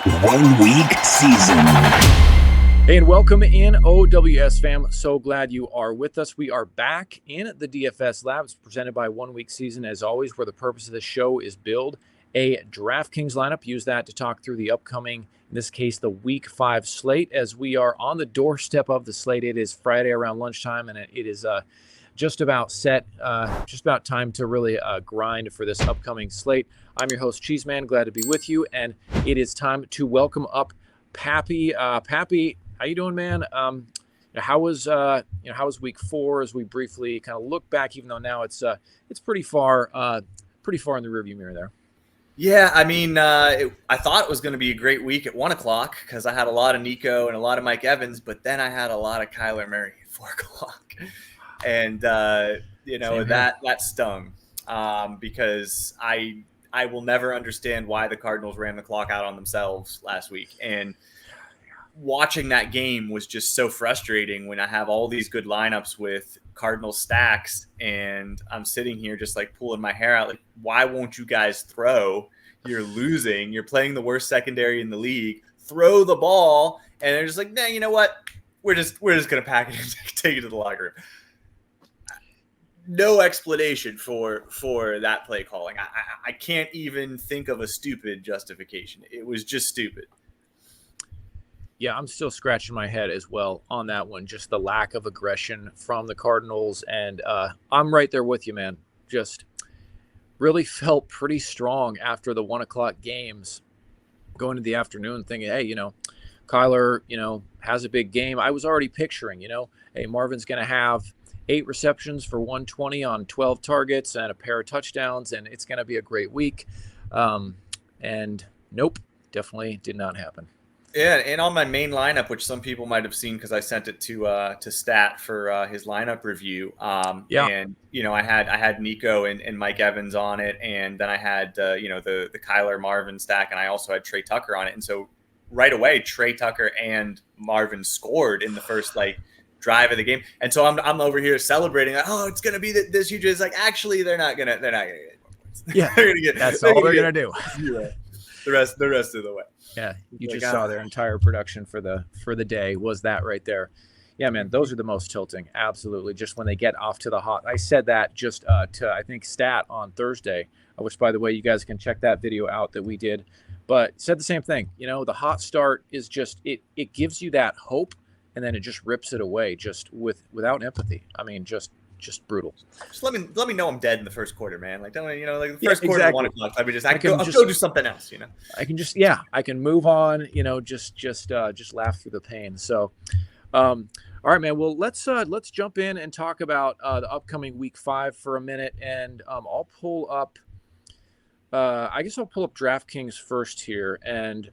1 week season. Hey, and welcome in, OWS fam. So glad you are with us. We are back in the DFS Labs, presented by 1 week season, as always, where the purpose of the show is build a DraftKings lineup. Use that to talk through the upcoming, in this case, the Week 5 slate. As we are on the doorstep of the slate, it is Friday around lunchtime, and it is just about set, just about time to really grind for this upcoming slate. I'm your host, Cheeseman. Glad to be with you, and it is time to welcome up Papy. Papy, how you doing, man? How was week 4 as we briefly kind of look back, even though now it's pretty far in the rearview mirror there. Yeah, I mean, I thought it was going to be a great week at 1 o'clock because I had a lot of Nico and a lot of Mike Evans, but then I had a lot of Kyler Murray at 4 o'clock, and that stung because I will never understand why the Cardinals ran the clock out on themselves last week. And watching that game was just so frustrating when I have all these good lineups with Cardinal stacks and I'm sitting here just like pulling my hair out. Like, why won't you guys throw? You're losing. You're playing the worst secondary in the league. Throw the ball. And they're just like, nah, you know what? We're just going to pack it and take it to the locker room. No explanation for that play calling. I can't even think of a stupid justification. It was just stupid. Yeah, I'm still scratching my head as well on that one. Just the lack of aggression from the Cardinals. And I'm right there with you, man. Just really felt pretty strong after the 1 o'clock games going into the afternoon thinking, hey, Kyler, has a big game. I was already picturing, hey, Marvin's going to have 8 receptions for 120 on 12 targets and a pair of touchdowns, and it's going to be a great week. And nope, definitely did not happen. Yeah, and on my main lineup, which some people might have seen because I sent it to Stat for his lineup review. And I had Nico and Mike Evans on it, and then I had the Kyler Marvin stack, and I also had Trey Tucker on it. And so right away, Trey Tucker and Marvin scored in the first drive of the game, and so I'm over here celebrating. Oh, it's gonna be this huge. It's like actually they're not gonna get more points. Yeah, that's all they're gonna do. The rest of the way. Yeah, you just saw their entire production for the day was that right there. Yeah, man, those are the most tilting. Absolutely, just when they get off to the hot. I said that just to I think Stat on Thursday, which by the way you guys can check that video out that we did. But said the same thing. The hot start is just it gives you that hope. And then it just rips it away, just without empathy. I mean, just brutal. Just let me know I'm dead in the first quarter, man. Like, don't the first quarter exactly. 1 o'clock. I mean, I can go do something else. I can I can move on. Just laugh through the pain. So, all right, man. Well, let's jump in and talk about the upcoming Week 5 for a minute, and I'll pull up. I guess I'll pull up DraftKings first here, and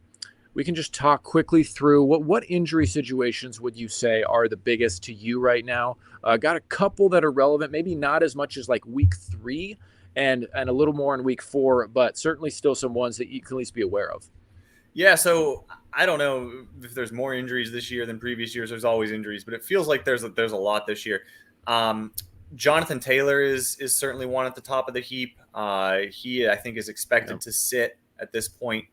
we can just talk quickly through what injury situations would you say are the biggest to you right now? Got a couple that are relevant, maybe not as much as like Week 3 and a little more in Week 4, but certainly still some ones that you can at least be aware of. Yeah, so I don't know if there's more injuries this year than previous years. There's always injuries, but it feels like there's a lot this year. Jonathan Taylor is certainly one at the top of the heap. He, I think, is expected to sit at this point.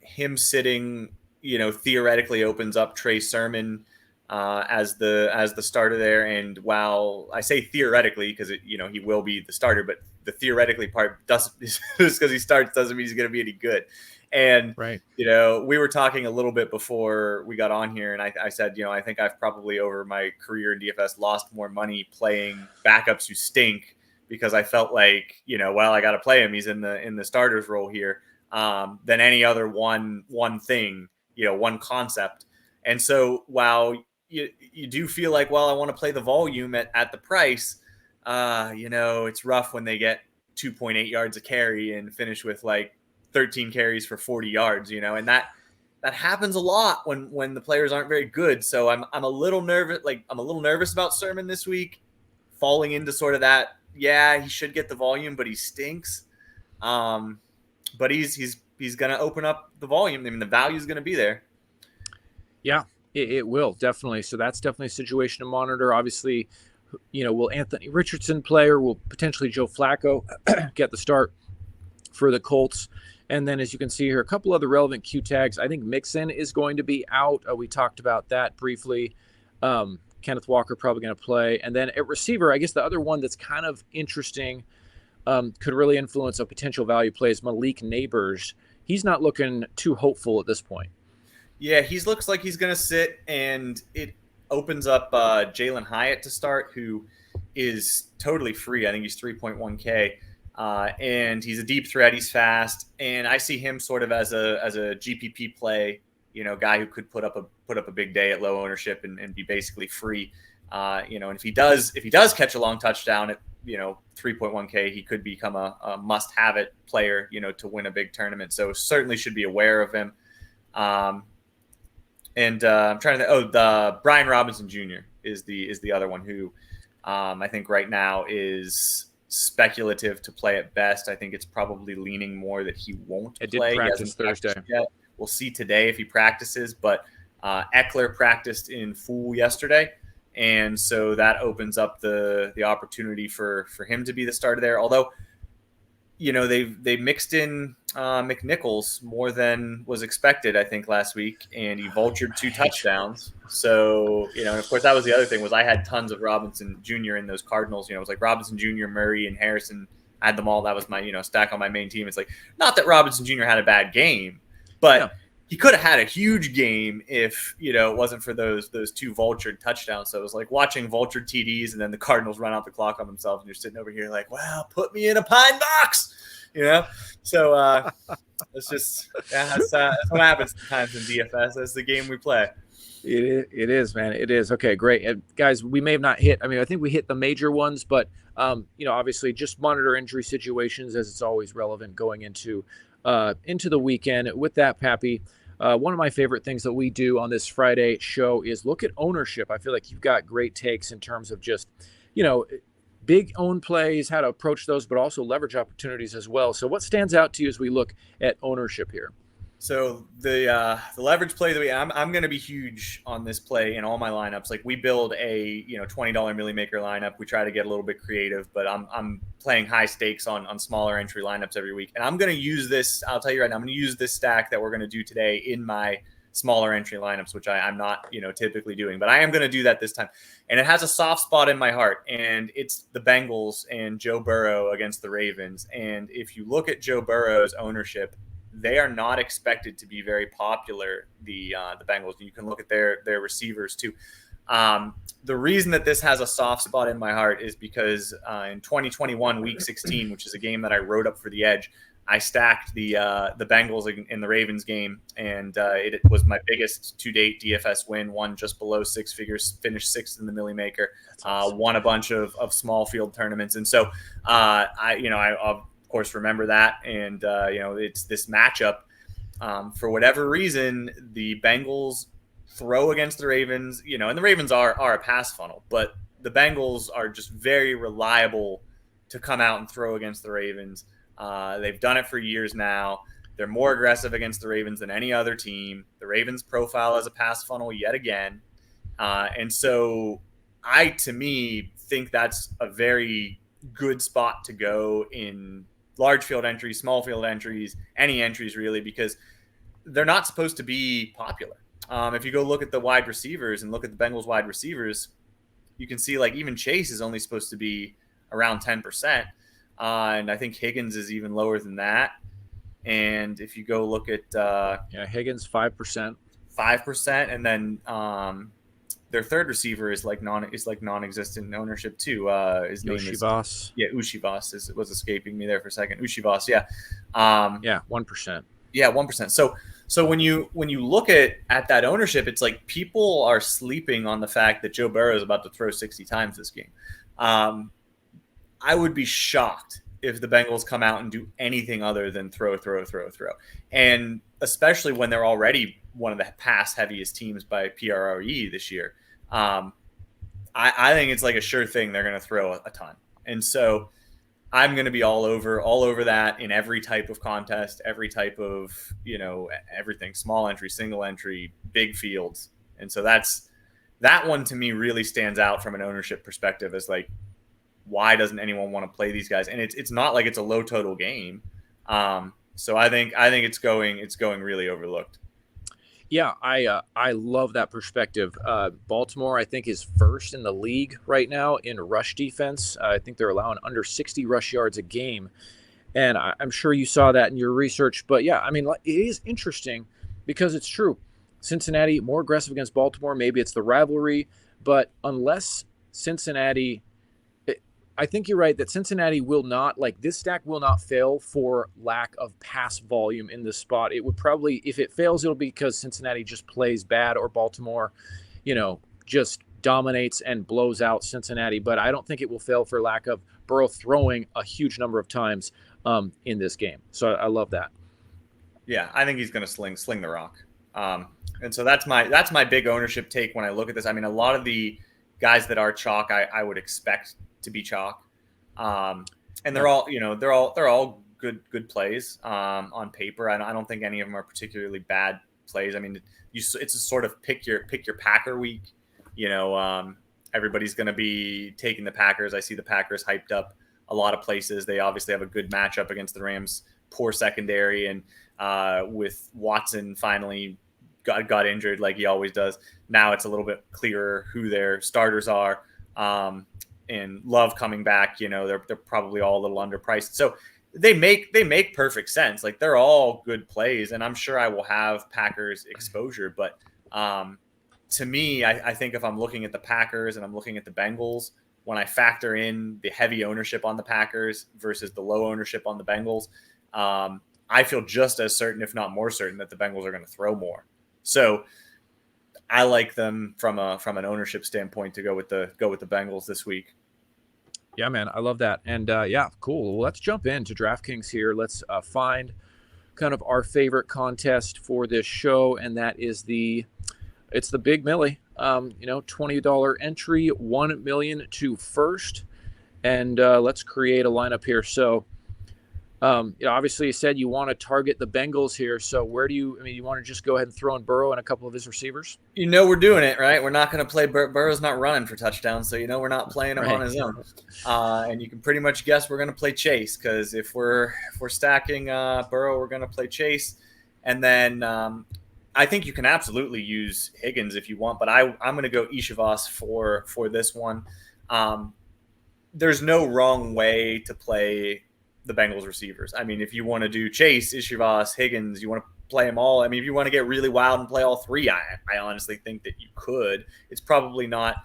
Him sitting, theoretically opens up Trey Sermon as the starter there. And while I say theoretically, because he will be the starter, but the theoretically part doesn't just because he starts doesn't mean he's going to be any good. And right, we were talking a little bit before we got on here, and I said, I think I've probably over my career in DFS lost more money playing backups who stink because I felt like I got to play him. He's in the starter's role here. Than any other one thing, one concept. And so while you do feel like, well, I want to play the volume at the price, it's rough when they get 2.8 yards a carry and finish with 13 carries for 40 yards, and that happens a lot when the players aren't very good. So I'm a little nervous. I'm a little nervous about Sermon this week, falling into sort of that. Yeah, he should get the volume, but he stinks. But he's going to open up the volume. I mean, the value is going to be there. Yeah, it will definitely. So that's definitely a situation to monitor. Obviously, will Anthony Richardson play or will potentially Joe Flacco get the start for the Colts? And then, as you can see here, a couple other relevant Q tags. I think Mixon is going to be out. We talked about that briefly. Kenneth Walker probably going to play. And then at receiver, I guess the other one that's kind of interesting, could really influence a potential value play is Malik Neighbors. He's not looking too hopeful at this point. Yeah, he looks like he's going to sit, and it opens up Jalen Hyatt to start, who is totally free. I think he's 3.1K. And he's a deep threat. He's fast, and I see him sort of as a GPP play. Guy who could put up a big day at low ownership and be basically free. And if he does catch a long touchdown at 3.1K, he could become a must have it player. To win a big tournament. So certainly should be aware of him. I'm trying to think. The Brian Robinson Jr. is the other one who I think right now is speculative to play at best. I think it's probably leaning more that he won't play. It did practice Thursday. Yet. We'll see today if he practices, but Eckler practiced in full yesterday, and so that opens up the opportunity for him to be the starter there. Although, they mixed in McNichols more than was expected, I think, last week, and he vultured 2 touchdowns. So, and of course, that was the other thing was I had tons of Robinson Jr. in those Cardinals. It was like Robinson Jr., Murray, and Harrison. I had them all. That was my, stack on my main team. It's like, not that Robinson Jr. had a bad game, but he could have had a huge game if, it wasn't for those 2 vultured touchdowns. So it was like watching vultured TDs and then the Cardinals run out the clock on themselves, and you're sitting over here like, wow, put me in a pine box, So it's just, that's what happens sometimes in DFS. That's the game we play. It is, man. It is. Okay, great. And guys, we may have not hit. I think we hit the major ones, but, obviously just monitor injury situations as it's always relevant going into the weekend. With that, Pappy, one of my favorite things that we do on this Friday show is look at ownership. I feel like you've got great takes in terms of just, big own plays, how to approach those, but also leverage opportunities as well. So what stands out to you as we look at ownership here? So the leverage play that I'm going to be huge on this play in all my lineups. Like we build a $20 Millie Maker lineup. We try to get a little bit creative, but I'm playing high stakes on smaller entry lineups every week. And I'm going to use this. I'll tell you right now, I'm going to use this stack that we're going to do today in my smaller entry lineups, which I'm not typically doing, but I am going to do that this time. And it has a soft spot in my heart, and it's the Bengals and Joe Burrow against the Ravens. And if you look at Joe Burrow's ownership, they are not expected to be very popular, the Bengals. You can look at their receivers too. The reason that this has a soft spot in my heart is because in 2021 Week 16, which is a game that I wrote up for the Edge, I stacked the Bengals in the Ravens game, and it was my biggest to-date DFS win. Won just below 6 figures, finished 6th in the Millie Maker, awesome. Won a bunch of small field tournaments, and so I of course remember that, and it's this matchup. For whatever reason, the Bengals throw against the Ravens, and the Ravens are a pass funnel, but the Bengals are just very reliable to come out and throw against the Ravens. They've done it for years now. They're more aggressive against the Ravens than any other team. The Ravens profile as a pass funnel yet again. And so to me, think that's a very good spot to go in large field entries, small field entries, any entries really, because they're not supposed to be popular. If you go look at the wide receivers and look at the Bengals wide receivers, you can see like even Chase is only supposed to be around 10%. And I think Higgins is even lower than that. And if you go look at Higgins 5%, and then their third receiver is like non-existent in ownership too. His name is Ushivas was escaping me there for a second. Ushivas, 1%. Yeah, 1%. So when you look at that ownership, it's like people are sleeping on the fact that Joe Burrow is about to throw 60 times this game. I would be shocked if the Bengals come out and do anything other than throw. And especially when they're already one of the pass heaviest teams by PROE this year. I think it's like a sure thing they're going to throw a ton. And so I'm going to be all over that in every type of contest, every type of, everything, small entry, single entry, big fields. And so that one to me really stands out from an ownership perspective as like, why doesn't anyone want to play these guys? And it's not like it's a low total game. So I think it's going really overlooked. Yeah, I love that perspective. Baltimore, I think, is first in the league right now in rush defense. I think they're allowing under 60 rush yards a game, and I'm sure you saw that in your research. But yeah, I mean, it is interesting because it's true. Cincinnati more aggressive against Baltimore. Maybe it's the rivalry, but unless Cincinnati, I think you're right that Cincinnati will not, like, this stack will not fail for lack of pass volume in this spot. It would probably, if it fails, it'll be because Cincinnati just plays bad or Baltimore, just dominates and blows out Cincinnati. But I don't think it will fail for lack of Burrow throwing a huge number of times in this game. So I love that. Yeah, I think he's going to sling the rock. And so that's my big ownership take when I look at this. I mean, a lot of the guys that are chalk, I would expect to be chalk, and they're all good plays on paper. I don't think any of them are particularly bad plays. I mean, it's a sort of pick your Packer week. Everybody's going to be taking the Packers. I see the Packers hyped up a lot of places. They obviously have a good matchup against the Rams' poor secondary, and with Watson finally got injured like he always does. Now it's a little bit clearer who their starters are. And Love coming back, they're probably all a little underpriced. So they make perfect sense. Like, they're all good plays, and I'm sure I will have Packers exposure. But to me, I think if I'm looking at the Packers and I'm looking at the Bengals, when I factor in the heavy ownership on the Packers versus the low ownership on the Bengals, I feel just as certain, if not more certain, that the Bengals are going to throw more. So I like them from an ownership standpoint to go with the Bengals this week. Yeah, man, I love that. And yeah, cool. Well, let's jump into DraftKings here. Let's find kind of our favorite contest for this show, and that is it's the Big Millie. $20 entry, $1 million to first, and let's create a lineup here. So. Obviously you said you want to target the Bengals here. So you want to just go ahead and throw in Burrow and a couple of his receivers? We're doing it, right? We're not going to play Burrow's not running for touchdowns. So, we're not playing him on his own. And you can pretty much guess we're going to play Chase. Cause if we're stacking Burrow, we're going to play Chase. And then I think you can absolutely use Higgins if you want, but I'm going to go Ishavas for this one. There's no wrong way to play the Bengals receivers. I mean, if you want to do Chase, Ishavas, Higgins, you want to play them all. I mean, if you want to get really wild and play all three, I honestly think that you could. It's probably not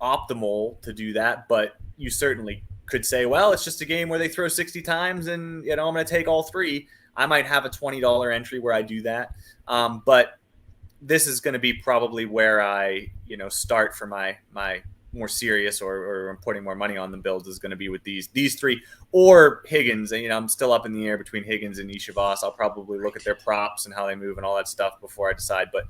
optimal to do that, but you certainly could say, well, it's just a game where they throw 60 times and, I'm going to take all three. I might have a $20 entry where I do that. But this is going to be probably where I, start for my more serious or putting more money on the builds is going to be with these three or Higgins. And, I'm still up in the air between Higgins and Ishavas. I'll probably look at their props and how they move and all that stuff before I decide. But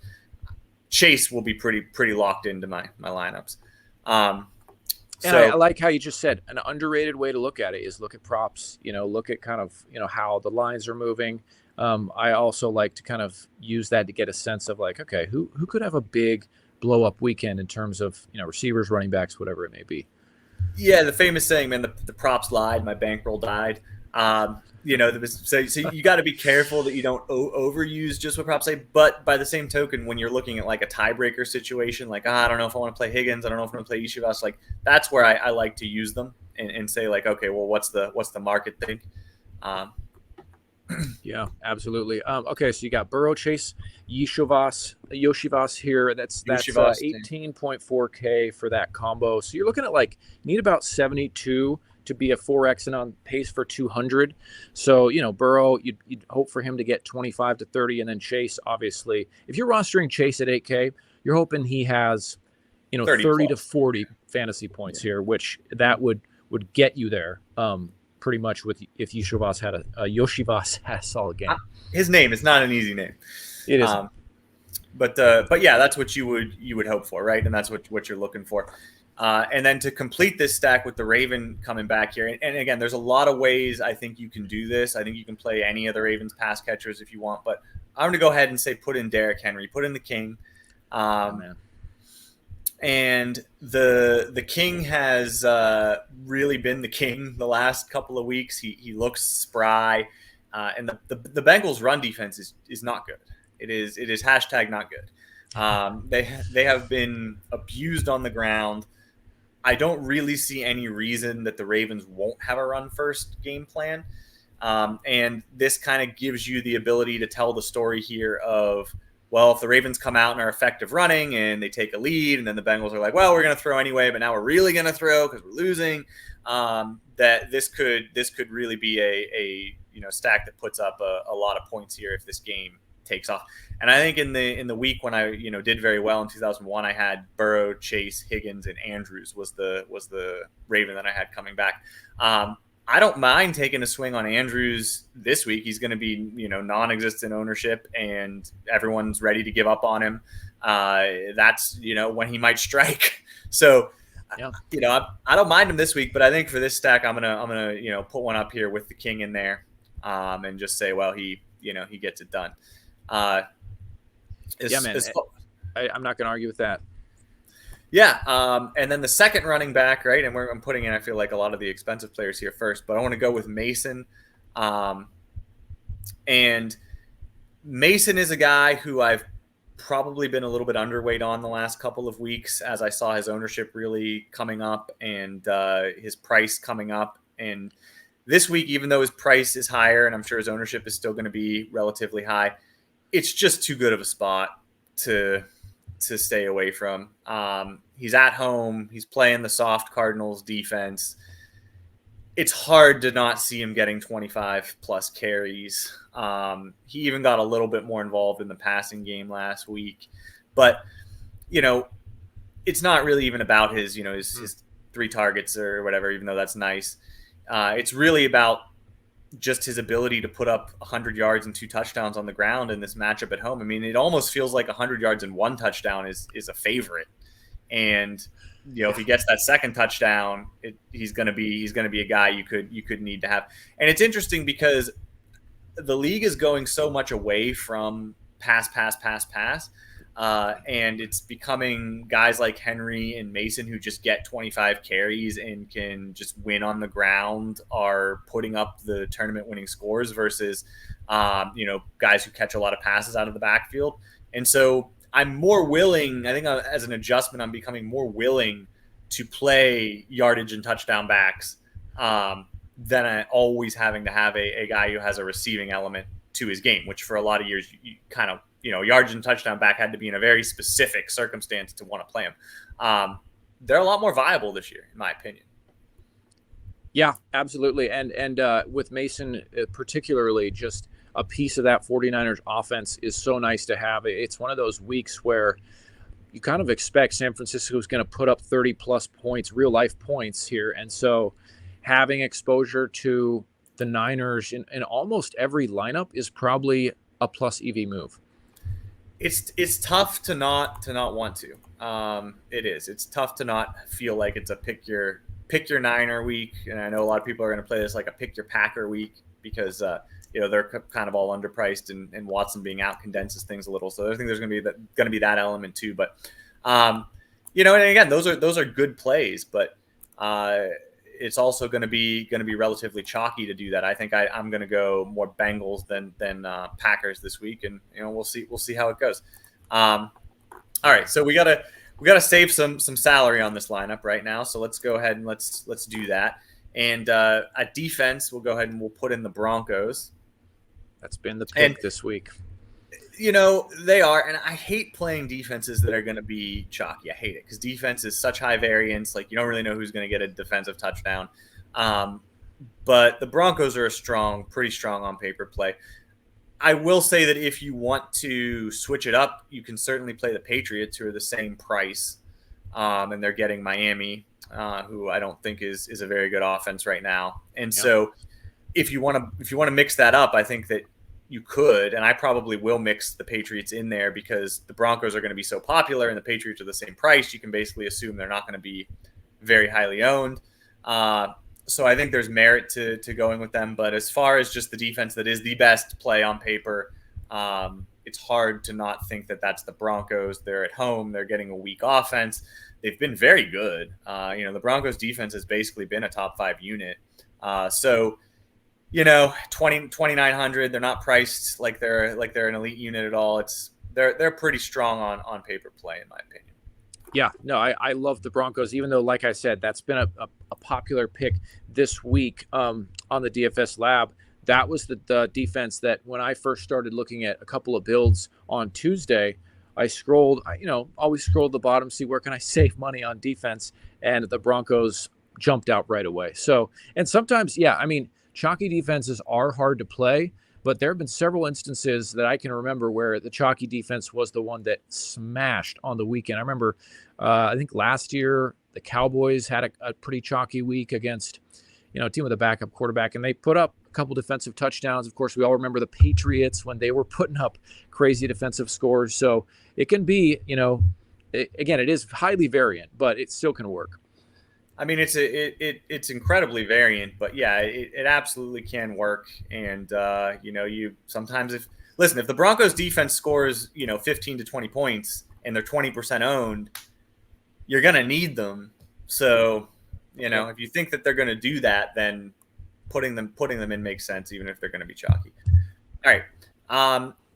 Chase will be pretty locked into my lineups. And I like how you just said an underrated way to look at it is look at props, look at kind of, how the lines are moving. I also like to kind of use that to get a sense of like, okay, who could have a big blow up weekend in terms of, receivers, running backs, whatever it may be. Yeah. The famous saying, man, the props lied, my bankroll died. So you got to be careful that you don't overuse just what props say. But by the same token, when you're looking at like a tiebreaker situation, like, I don't know if I want to play Higgins. I don't know if I want to play Ishavas. Like, that's where I like to use them and say like, okay, well, what's the market think? Yeah, absolutely. Okay, so you got Burrow, Chase, Yoshivas here. That's 18.4K for that combo. So you're looking at you need about 72 to be a 4X and on pace for 200. So, Burrow, you'd hope for him to get 25 to 30, and then Chase, obviously. If you're rostering Chase at 8K, you're hoping he has, 30 to 40 fantasy points here, which that would get you there. Pretty much with if Yoshivas had a Yoshivas had a solid game. His name is not an easy name. It is. But yeah, that's what you would hope for, right? And that's what you're looking for. And then to complete this stack with the Raven coming back here, and again, there's a lot of ways I think you can do this. I think you can play any of the Ravens pass catchers if you want, but I'm going to go ahead and say put in Derrick Henry, put in the King. Man. And the King has really been the King the last couple of weeks. He looks spry. And the Bengals run defense is not good. It is hashtag not good. They have been abused on the ground. I don't really see any reason that the Ravens won't have a run first game plan. And this kind of gives you the ability to tell the story here of, well, if the Ravens come out and are effective running and they take a lead, and then the Bengals are like, well, we're going to throw anyway, but now we're really going to throw because we're losing. That this could really be a stack that puts up a lot of points here if this game takes off. And I think in the week when I did very well in 2001, I had Burrow, Chase, Higgins, and Andrews was the Raven that I had coming back. I don't mind taking a swing on Andrews this week. He's going to be non-existent ownership, and everyone's ready to give up on him. That's when he might strike. So. Yeah. I don't mind him this week, but I think for this stack, I'm gonna put one up here with the king in there, and just say, well, he gets it done. I'm not gonna argue with that. Yeah, and then the second running back, right? And I'm putting in, I feel like, a lot of the expensive players here first, but I want to go with Mason. And Mason is a guy who I've probably been a little bit underweight on the last couple of weeks as I saw his ownership really coming up and his price coming up. And this week, even though his price is higher and I'm sure his ownership is still going to be relatively high, it's just too good of a spot to stay away from. He's at home. He's playing the soft Cardinals defense. It's hard to not see him getting 25 plus carries. He even got a little bit more involved in the passing game last week, but it's not really even about his 3 targets or whatever, even though that's nice. It's really about just his ability to put up 100 yards and 2 touchdowns on the ground in this matchup at home. I mean, it almost feels like 100 yards and 1 touchdown is a favorite. And if he gets that second touchdown, he's going to be a guy you could need to have. And it's interesting because the league is going so much away from pass, and it's becoming guys like Henry and Mason who just get 25 carries and can just win on the ground are putting up the tournament winning scores versus guys who catch a lot of passes out of the backfield. And so I'm more willing, I think as an adjustment, I'm becoming more willing to play yardage and touchdown backs than always having to have a guy who has a receiving element to his game, which for a lot of years, you kind of, yardage and touchdown back had to be in a very specific circumstance to want to play him. They're a lot more viable this year, in my opinion. Yeah, absolutely. And with Mason particularly, just a piece of that 49ers offense is so nice to have. It's one of those weeks where you kind of expect San Francisco is going to put up 30 plus points, real life points here. And so having exposure to the Niners in almost every lineup is probably a plus EV move. It's tough to not want to. It is. It's tough to not feel like it's a pick your Niner week. And I know a lot of people are going to play this like a pick your Packer week because they're kind of all underpriced, and Watson being out condenses things a little. So I think there's going to be that element too. But and again, those are good plays, but it's also going to be relatively chalky to do that. I think I'm going to go more Bengals than Packers this week, and we'll see how it goes. All right, so we gotta save some salary on this lineup right now. So let's go ahead and let's do that. And at defense, we'll go ahead and we'll put in the Broncos. That's been the pick this week. They are, and I hate playing defenses that are going to be chalky. I hate it because defense is such high variance. Like, you don't really know who's going to get a defensive touchdown. But the Broncos are pretty strong on paper play. I will say that if you want to switch it up, you can certainly play the Patriots, who are the same price, and they're getting Miami, who I don't think is a very good offense right now. And so if you want to mix that up, I think that you could, and I probably will mix the Patriots in there because the Broncos are going to be so popular and the Patriots are the same price. You can basically assume they're not going to be very highly owned. So I think there's merit to going with them. But as far as just the defense that is the best play on paper, it's hard to not think that that's the Broncos. They're at home. They're getting a weak offense. They've been very good. The Broncos defense has basically been a top 5 unit. So $2,900. They're not priced like they're an elite unit at all. They're pretty strong on paper play, in my opinion. Yeah, no, I love the Broncos, even though, like I said, that's been a popular pick this week on the DFS Lab. That was the defense that when I first started looking at a couple of builds on Tuesday, I scrolled, always scrolled the bottom, see where can I save money on defense, and the Broncos jumped out right away. So, and sometimes, yeah, I mean, chalky defenses are hard to play, but there have been several instances that I can remember where the chalky defense was the one that smashed on the weekend. I remember, I think last year, the Cowboys had a pretty chalky week against, a team with a backup quarterback, and they put up a couple defensive touchdowns. Of course, we all remember the Patriots when they were putting up crazy defensive scores. So it can be, again, it is highly variant, but it still can work. I mean, it's incredibly variant, but yeah, it absolutely can work. And you sometimes if the Broncos defense scores 15 to 20 points and they're 20% owned, you're gonna need them. So if you think that they're gonna do that, then putting them in makes sense, even if they're gonna be chalky. All right.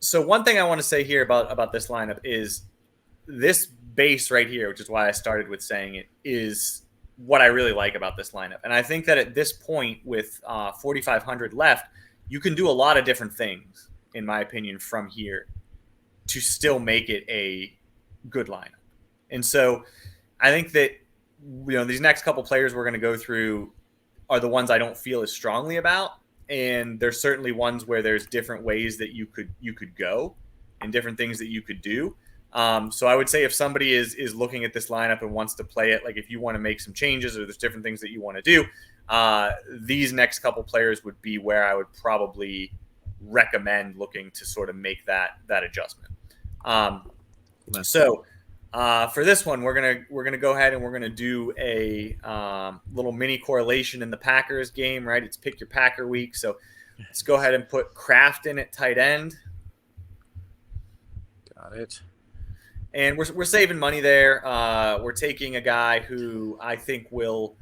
So one thing I want to say here about this lineup is this base right here, which is why I started with saying it, is what I really like about this lineup. And I think that at this point with 4,500 left, you can do a lot of different things, in my opinion, from here to still make it a good lineup. And so I think that, these next couple players we're going to go through are the ones I don't feel as strongly about. And there's certainly ones where there's different ways that you could go and different things that you could do. So I would say if somebody is looking at this lineup and wants to play it, like if you want to make some changes or there's different things that you want to do, these next couple players would be where I would probably recommend looking to sort of make that adjustment. For this one, we're gonna go ahead and we're gonna do a little mini correlation in the Packers game, right? It's pick your Packer week, so let's go ahead and put Kraft in at tight end. Got it. And we're saving money there. We're taking a guy who I think will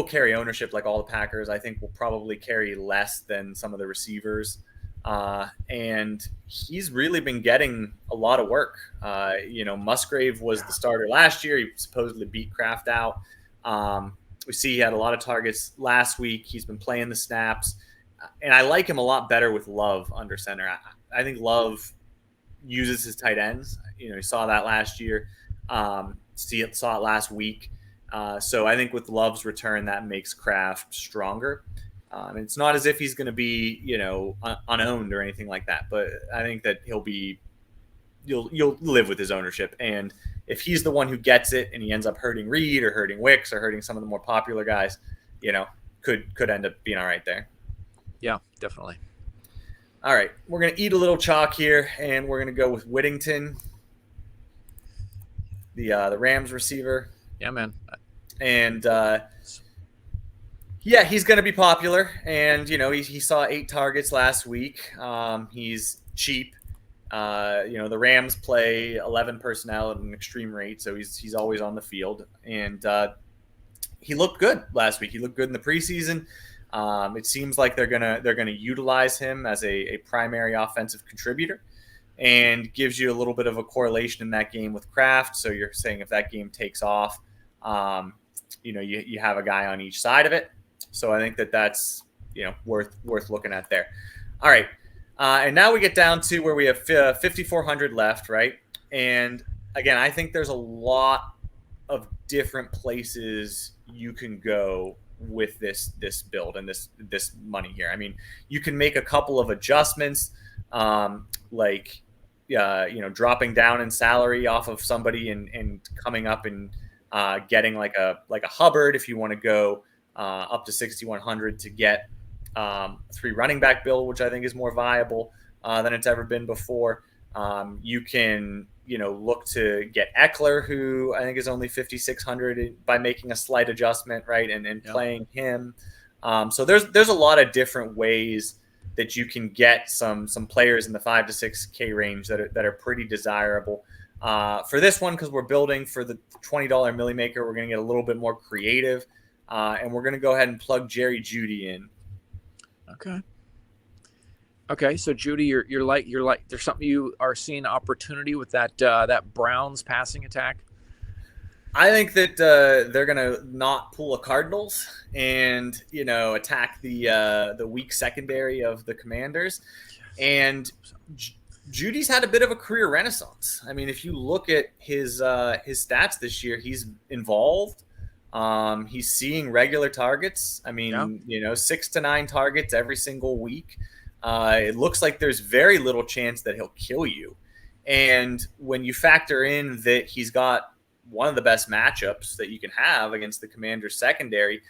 carry ownership like all the Packers. I think will probably carry less than some of the receivers. And he's really been getting a lot of work. Musgrave was the starter last year. He supposedly beat Kraft out. We see he had a lot of targets last week. He's been playing the snaps. And I like him a lot better with Love under center. I think Love uses his tight ends. He saw that last year. Saw it last week. So I think with Love's return, that makes Kraft stronger. It's not as if he's going to be, unowned or anything like that. But I think that you'll live with his ownership. And if he's the one who gets it and he ends up hurting Reed or hurting Wicks or hurting some of the more popular guys, could end up being all right there. Yeah, definitely. All right, we're going to eat a little chalk here, and we're going to go with Whittington, the Rams receiver. Yeah, man. And he's going to be popular. And he saw 8 targets last week. He's cheap. The Rams play 11 personnel at an extreme rate, so he's always on the field. And he looked good last week. He looked good in the preseason. It seems like they're gonna utilize him as a primary offensive contributor, and gives you a little bit of a correlation in that game with Kraft. So you're saying if that game takes off, you have a guy on each side of it. So I think that's worth looking at there. All right, and now we get down to where we have 5,400 left, right? And again, I think there's a lot of different places you can go with this build and this money here. I mean, you can make a couple of adjustments, dropping down in salary off of somebody and coming up and getting like a Hubbard if you want to go up to 6,100 to get 3 running back build, which I think is more viable than it's ever been before. You can look to get Eckler, who I think is only 5,600 by making a slight adjustment, right, and playing him. So there's a lot of different ways that you can get some players in the 5 to 6K range that are pretty desirable. For this one, because we're building for the $20 Millie Maker, we're going to get a little bit more creative, and we're going to go ahead and plug Jerry Jeudy in. Okay. So Judy, you're like there's something you are seeing opportunity with that Browns passing attack. I think that they're gonna not pull a Cardinals and attack the weak secondary of the Commanders. And Judy's had a bit of a career renaissance. I mean, if you look at his stats this year, he's involved. He's seeing regular targets. I mean, 6 to 9 targets every single week. It looks like there's very little chance that he'll kill you. And when you factor in that he's got one of the best matchups that you can have against the Commanders secondary,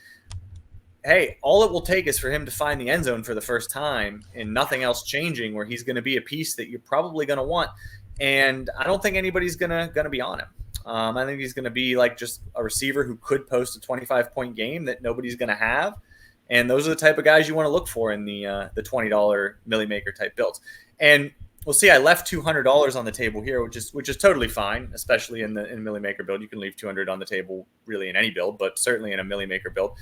hey, all it will take is for him to find the end zone for the first time and nothing else changing, where he's going to be a piece that you're probably going to want. And I don't think anybody's going to be on him. I think he's going to be like just a receiver who could post a 25-point game that nobody's going to have. And those are the type of guys you want to look for in the $20 Millie Maker type builds. And we'll see. I left $200 on the table here, which is totally fine, especially in Millie Maker build. You can leave $200 on the table really in any build, but certainly in a Millie Maker build.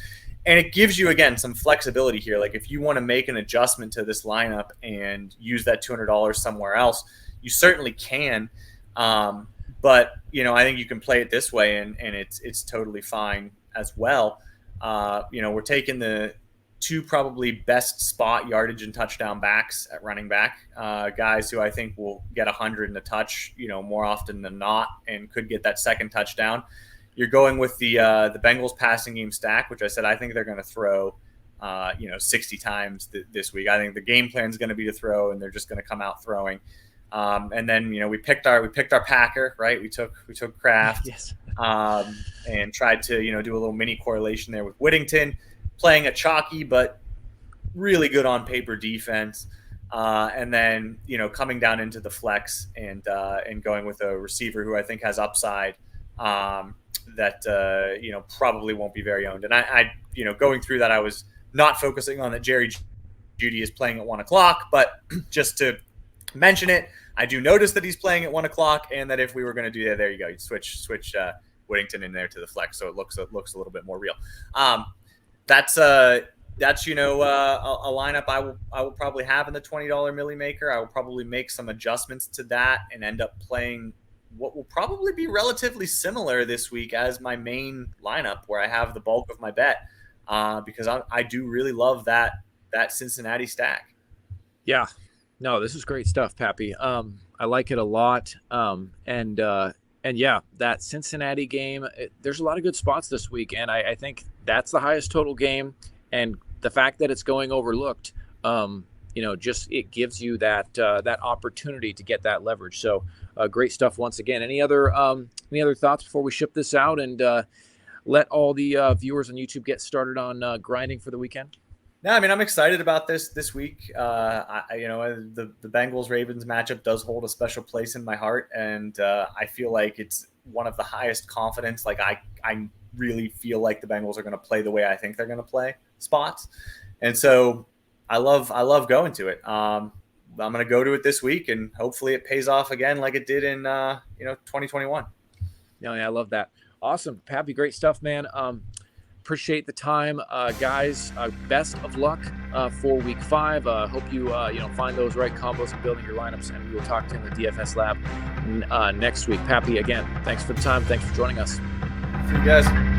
And it gives you, again, some flexibility here. Like if you want to make an adjustment to this lineup and use that $200 somewhere else, you certainly can. But I think you can play it this way, and it's totally fine as well. We're taking the two probably best spot yardage and touchdown backs at running back, guys who I think will get 100 in a touch, more often than not, and could get that second touchdown. You're going with the Bengals passing game stack, which I said I think they're going to throw, 60 times this week. I think the game plan is going to be to throw, and they're just going to come out throwing. And then we picked our Packer, right? We took Kraft, Yes, and tried to do a little mini correlation there with Whittington, playing a chalky but really good on paper defense, and then coming down into the flex and going with a receiver who I think has upside, that probably won't be very owned. And I going through that, I was not focusing on that Jerry Jeudy is playing at 1:00, but just to mention it, I do notice that he's playing at 1:00, and that if we were going to do that, there you go, you switch Whittington in there to the flex, so it looks a little bit more real. That's a lineup I will probably have in the $20 Millie Maker. I will probably make some adjustments to that and end up playing what will probably be relatively similar this week as my main lineup, where I have the bulk of my bet, because I do really love that Cincinnati stack. Yeah. No, this is great stuff, Papy. I like it a lot. And yeah, that Cincinnati game, there's a lot of good spots this week, and I think that's the highest total game. And the fact that it's going overlooked, just it gives you that opportunity to get that leverage. So great stuff once again. Any other thoughts before we ship this out and let all the viewers on YouTube get started on grinding for the weekend? No, I mean, I'm excited about this week. The Bengals Ravens matchup does hold a special place in my heart, and I feel like it's one of the highest confidence. Like I really feel like the Bengals are going to play the way I think they're going to play spots, and so I love going to it. I'm going to go to it this week, and hopefully it pays off again like it did in 2021. Yeah, I love that. Awesome, Papy, great stuff, man. Appreciate the time, guys. Best of luck for week 5. Hope you find those right combos and building your lineups, and we will talk to you in the DFS lab next week. Papy, again, thanks for the time. Thanks for joining us. See you guys.